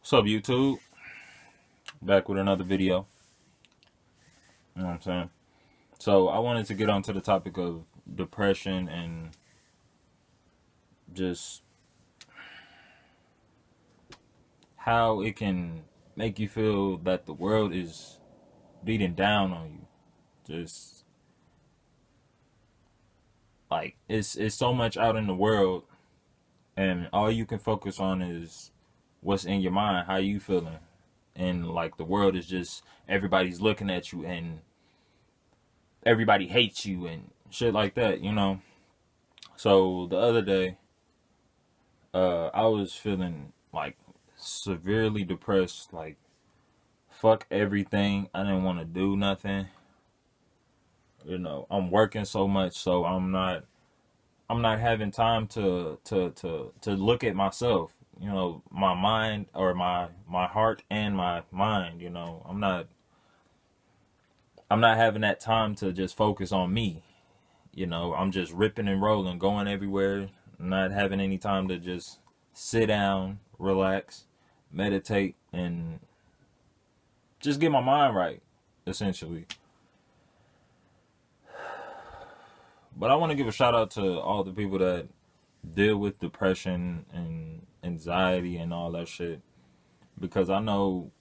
What's up, YouTube? Back with another video. You know what I'm saying? So, I wanted to get onto the topic of depression and just how it can make you feel that the world is beating down on you. Just like it's so much out in the world, and all you can focus on is what's in your mind, how you feeling, and like the world is just everybody's looking at you and everybody hates you and shit like that. So the other day, I was feeling like severely depressed, like fuck everything. I didn't want to do nothing. I'm working so much, so I'm not having time to look at myself. My mind or my heart and my mind. I'm not having that time to just focus on me. I'm just ripping and rolling, going everywhere, not having any time to just sit down, relax, meditate, and just get my mind right, essentially. But I want to give a shout out to all the people that deal with depression and anxiety and all that shit. Because I know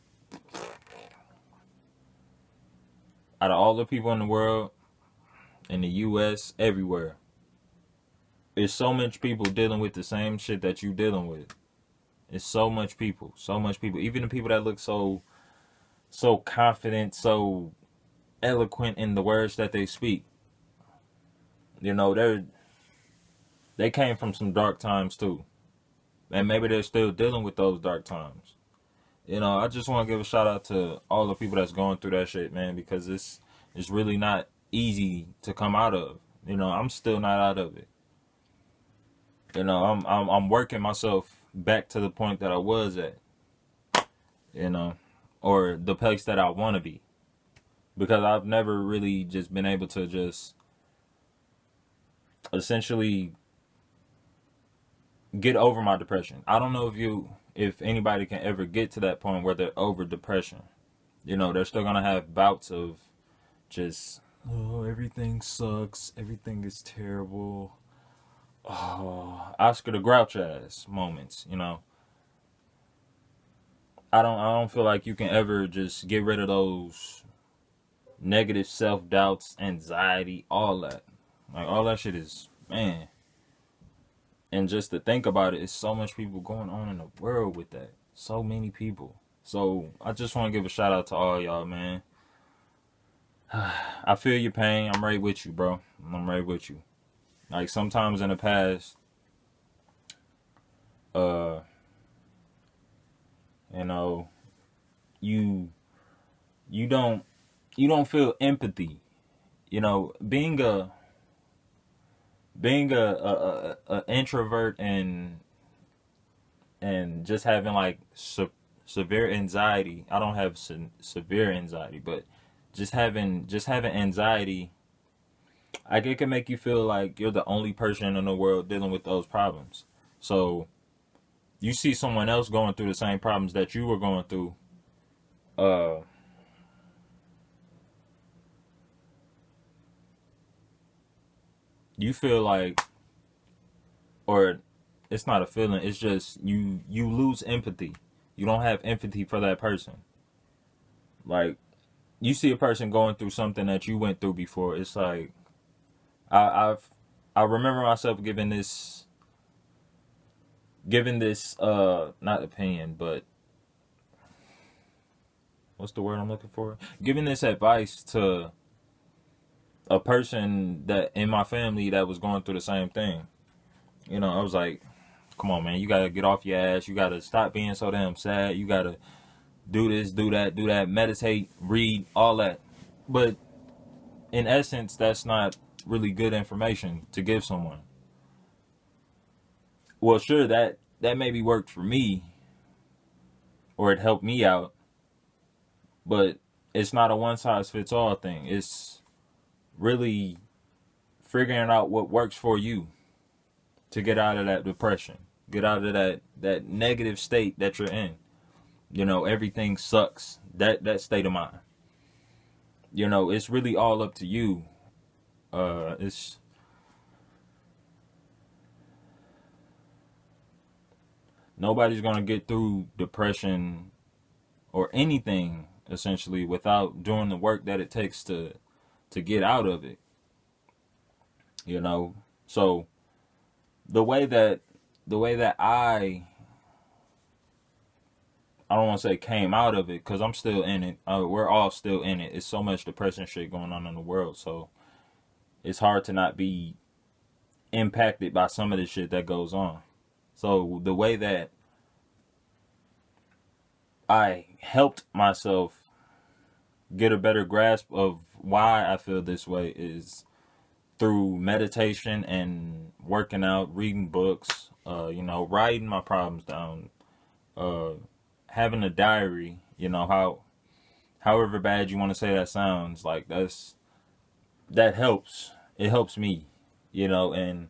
out of all the people in the world, in the US, everywhere, there's so much people dealing with the same shit that you dealing with. It's so much people, so much people. Even the people that look so confident, so eloquent in the words that they speak. They came from some dark times too. And maybe they're still dealing with those dark times. I just want to give a shout out to all the people that's going through that shit, man, because it's really not easy to come out of. I'm still not out of it. I'm working myself back to the point that I was at, you know, or the place that I want to be, because I've never really just been able to just essentially get over my depression. I don't know if anybody can ever get to that point where they're over depression. They're still gonna have bouts of just, oh, everything sucks, everything is terrible. Oh, Oscar the Grouch ass moments. I don't feel like you can ever just get rid of those negative self doubts, anxiety, all that. Like all that shit is, man. And just to think about it, it's so much people going on in the world with that. So many people. So I just want to give a shout out to all y'all, man. I feel your pain. I'm right with you, bro. I'm right with you. Like sometimes in the past, uh, you know, you you don't you don't feel empathy. Being a introvert and just having like severe anxiety. I don't have severe anxiety, but just having anxiety, like it can make you feel like you're the only person in the world dealing with those problems. So you see someone else going through the same problems that you were going through. Uh, you feel like, or it's not a feeling. It's just you lose empathy. You don't have empathy for that person. Like you see a person going through something that you went through before. It's like I, I've I remember myself giving this not opinion, but what's the word I'm looking for? Giving this advice to a person that in my family that was going through the same thing. I was like, come on, man, you gotta get off your ass. You gotta stop being so damn sad. You gotta do this, do that, meditate, read, all that. But in essence, that's not really good information to give someone. Well, sure, that maybe worked for me or it helped me out, but it's not a one size fits all thing. It's really figuring out what works for you to get out of that depression, get out of that negative state that you're in. everything sucks. That state of mind. It's really all up to you. It's Nobody's gonna get through depression or anything essentially without doing the work that it takes to get out of it. you know so the way that I don't want to say came out of it, because I'm still in it. We're all still in it. It's so much depressing shit going on in the world, so it's hard to not be impacted by some of the shit that goes on. So the way that I helped myself get a better grasp of why I feel this way is through meditation and working out, reading books, writing my problems down, uh, having a diary. However bad you want to say that sounds, like that helps. It helps me, and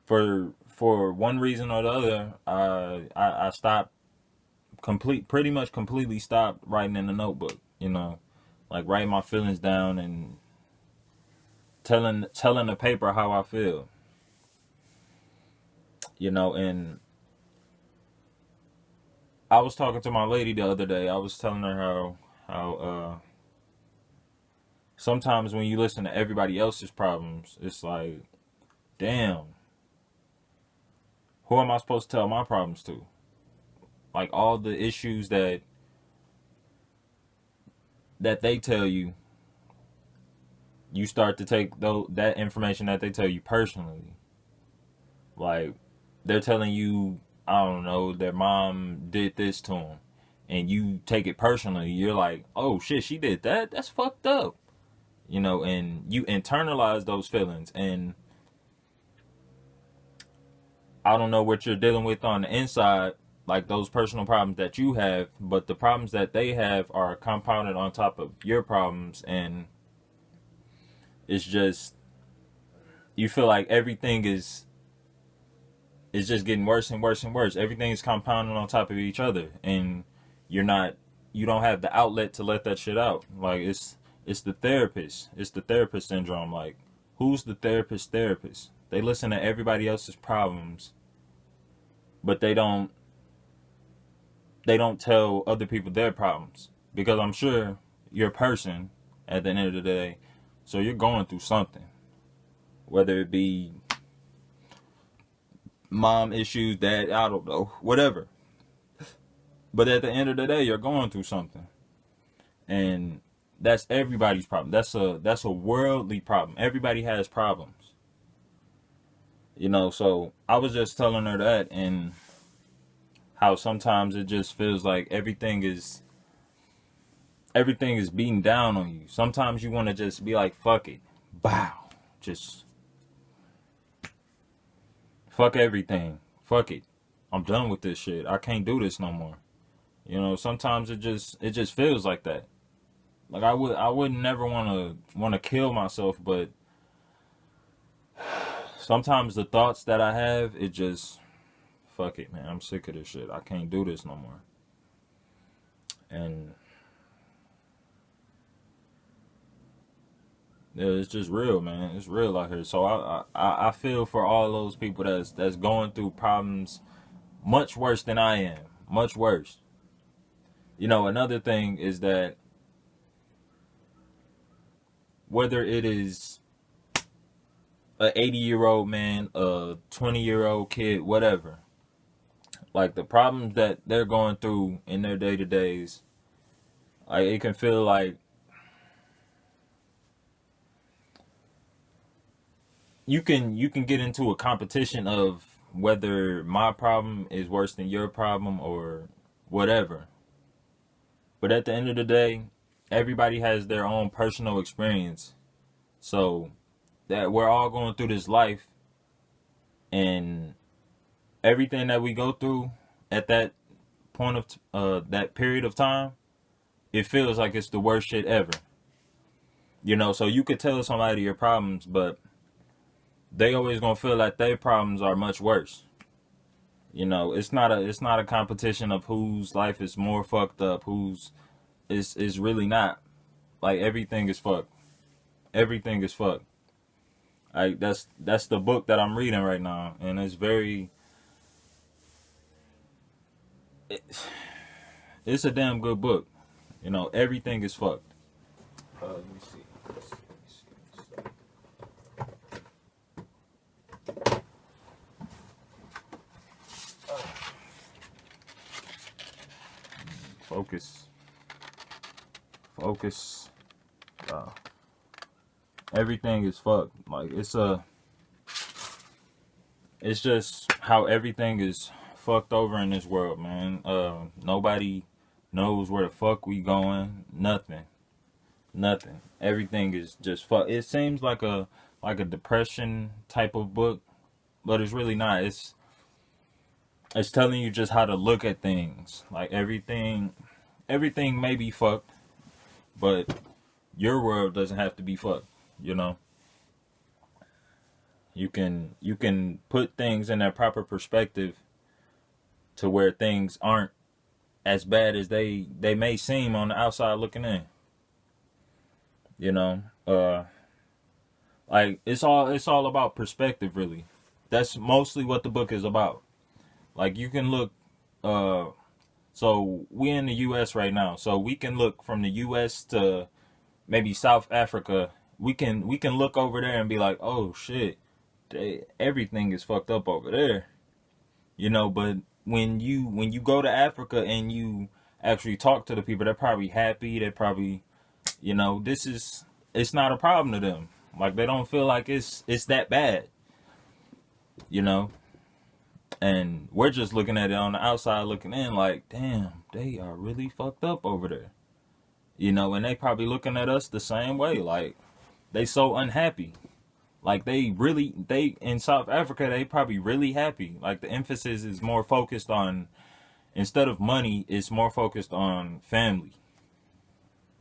for one reason or the other, I stopped pretty much completely stopped writing in the notebook. Like writing my feelings down and telling the paper how I feel. And I was talking to my lady the other day. I was telling her how sometimes when you listen to everybody else's problems, it's like, damn, who am I supposed to tell my problems to? Like all the issues that they tell you, you start to take that information that they tell you personally. Like they're telling you, I don't know, their mom did this to them, and you take it personally. You're like, oh shit, she did that? That's fucked up. And you internalize those feelings. And I don't know what you're dealing with on the inside, like those personal problems that you have, but the problems that they have are compounded on top of your problems. And it's just, you feel like everything is just getting worse and worse and worse. Everything is compounding on top of each other, and you don't have the outlet to let that shit out. Like it's the therapist. It's the therapist syndrome. Like, who's the therapist? They listen to everybody else's problems, but they don't tell other people their problems, because I'm sure you're a person at the end of the day, so you're going through something, whether it be mom issues, dad, I don't know, whatever. But at the end of the day, you're going through something, and that's everybody's problem. That's a worldly problem. Everybody has problems. So I was just telling her that, and how sometimes it just feels like everything is beating down on you. Sometimes you want to just be like, fuck it, bow, just fuck everything, fuck it, I'm done with this shit, I can't do this no more. Sometimes it just feels like that. Like I would never want to kill myself, but sometimes the thoughts that I have, it just, fuck it, man, I'm sick of this shit, I can't do this no more. And yeah, it's just real, man. It's real out here. So I feel for all those people that's going through problems much worse than I am. Much worse. Another thing is that whether it is a 80-year-old man, a 20-year-old kid, whatever, like the problems that they're going through in their day-to-days, like it can feel like you can get into a competition of whether my problem is worse than your problem or whatever. But at the end of the day, everybody has their own personal experience. So that we're all going through this life, and everything that we go through at that point of that period of time, it feels like it's the worst shit ever. So you could tell somebody your problems, but they always gonna feel like their problems are much worse. You know, it's not a competition of whose life is more fucked up, whose is really not. Like everything is fucked. Everything is fucked. Like that's the book that I'm reading right now, and it, it's a damn good book. You know, everything is fucked. Let me see. Focus. Focus. Uh, Everything is fucked. Like it's just how everything is fucked over in this world, man. Nobody knows where the fuck we going. Nothing. Nothing. Everything is just fuck. It seems like a depression type of book, but it's really not. It's telling you just how to look at things. Like everything may be fucked, but your world doesn't have to be fucked. You know, you can put things in their proper perspective to where things aren't as bad as they may seem on the outside looking in. You know, like it's all about perspective, really. That's mostly what the book is about. Like you can look, uh, so we in the U.S. right now, so we can look from the U.S. to maybe South Africa. We can look over there and be like, oh shit, everything is fucked up over there, you know. But when you go to Africa and you actually talk to the people, they're probably happy. They're probably, it's not a problem to them. Like they don't feel like it's that bad, you know. And we're just looking at it on the outside, looking in, like, damn, they are really fucked up over there, you know. And they probably looking at us the same way, like they so unhappy. Like they in South Africa, they probably really happy. Like the emphasis is more focused on, instead of money, it's more focused on family.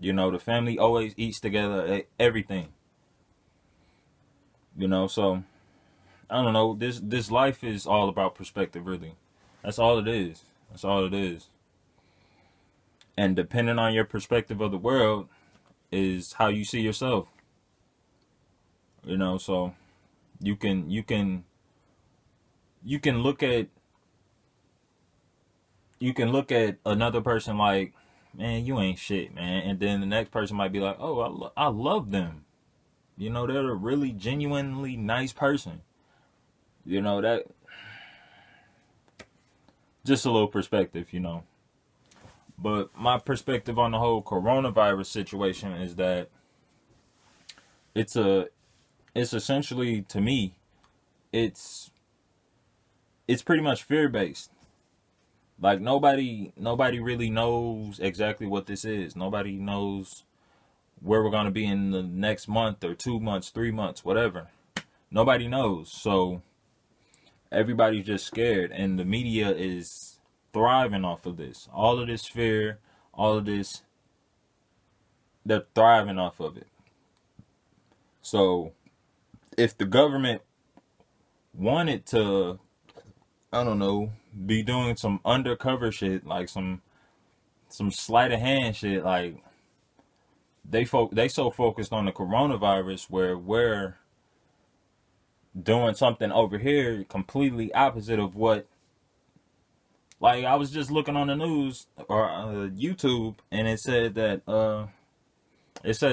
You know, the family always eats together, everything. You know, so I don't know. This life is all about perspective, really. That's all it is. That's all it is. And depending on your perspective of the world is how you see yourself. You know, so you can you can you can look at another person like, man, you ain't shit, man. And then the next person might be like, oh, I love them. You know, they're a really genuinely nice person. You know, that just a little perspective, you know. But my perspective on the whole coronavirus situation is that it's a it's essentially, to me, it's it's pretty much fear based. Like nobody really knows exactly what this is. Nobody knows where we're gonna be in the next month or 2 months, 3 months, whatever. Nobody knows. So everybody's just scared, and the media is thriving off of this. All of this fear, all of this, they're thriving off of it. So if the government wanted to, I don't know, be doing some undercover shit, like some sleight of hand shit, like they so focused on the coronavirus where we're doing something over here completely opposite of what. Like I was just looking on the news or YouTube, and it said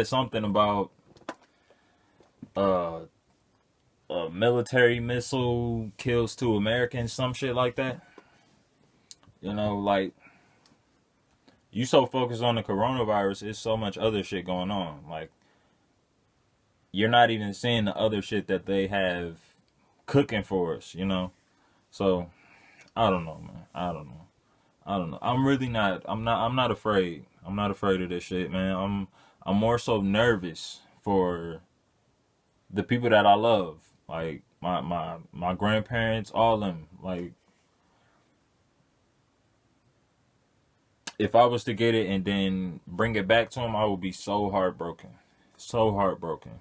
something about uh a military missile kills 2 Americans, some shit like that. You know, like you so focused on the coronavirus, there's so much other shit going on. Like you're not even seeing the other shit that they have cooking for us, you know. So I don't know, man. I don't know. I don't know. I'm really not. I'm not afraid. I'm not afraid of this shit, man. I'm more so nervous for the people that I love, like my grandparents, all of them. Like if I was to get it and then bring it back to them, I would be so heartbroken, so heartbroken,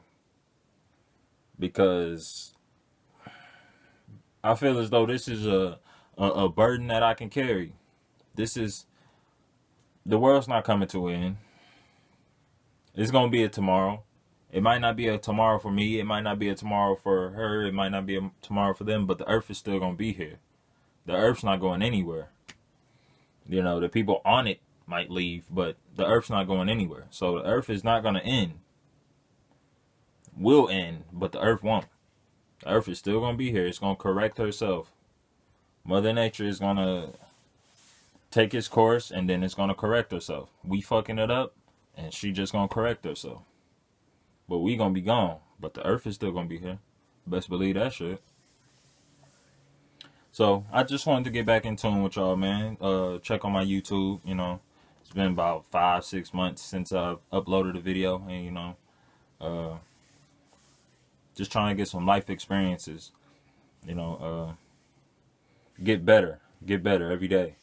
because I feel as though this is a burden that I can carry. This is the world's not coming to an end. It's gonna be a tomorrow. It might not be a tomorrow for me. It might not be a tomorrow for her. It might not be a tomorrow for them. But the earth is still gonna be here. The earth's not going anywhere. You know, the people on it might leave, but the earth's not going anywhere. So the earth is not gonna end. Will end, but the earth won't. The earth is still gonna be here. It's gonna correct herself. Mother Nature is gonna take its course, and then it's gonna correct herself. We fucking it up, and she just gonna correct herself. But we gonna be gone. But the earth is still gonna be here. Best believe that shit. So I just wanted to get back in tune with y'all, man. Check on my YouTube. You know, it's been about 5-6 months since I've uploaded a video, and you know, just trying to get some life experiences. You know, get better every day.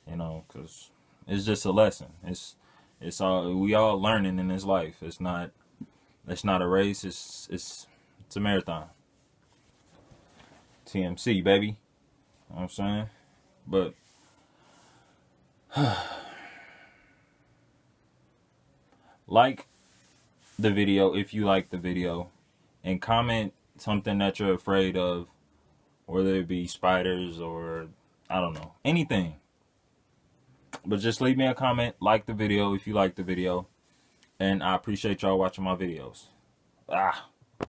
You know, because it's just a lesson. It's all we all learning in this life. It's not a race. It's a marathon. TMC, baby. You know what I'm saying? But like the video if you like the video, and comment something that you're afraid of, whether it be spiders or I don't know, anything. But just leave me a comment, like the video if you like the video, and I appreciate y'all watching my videos.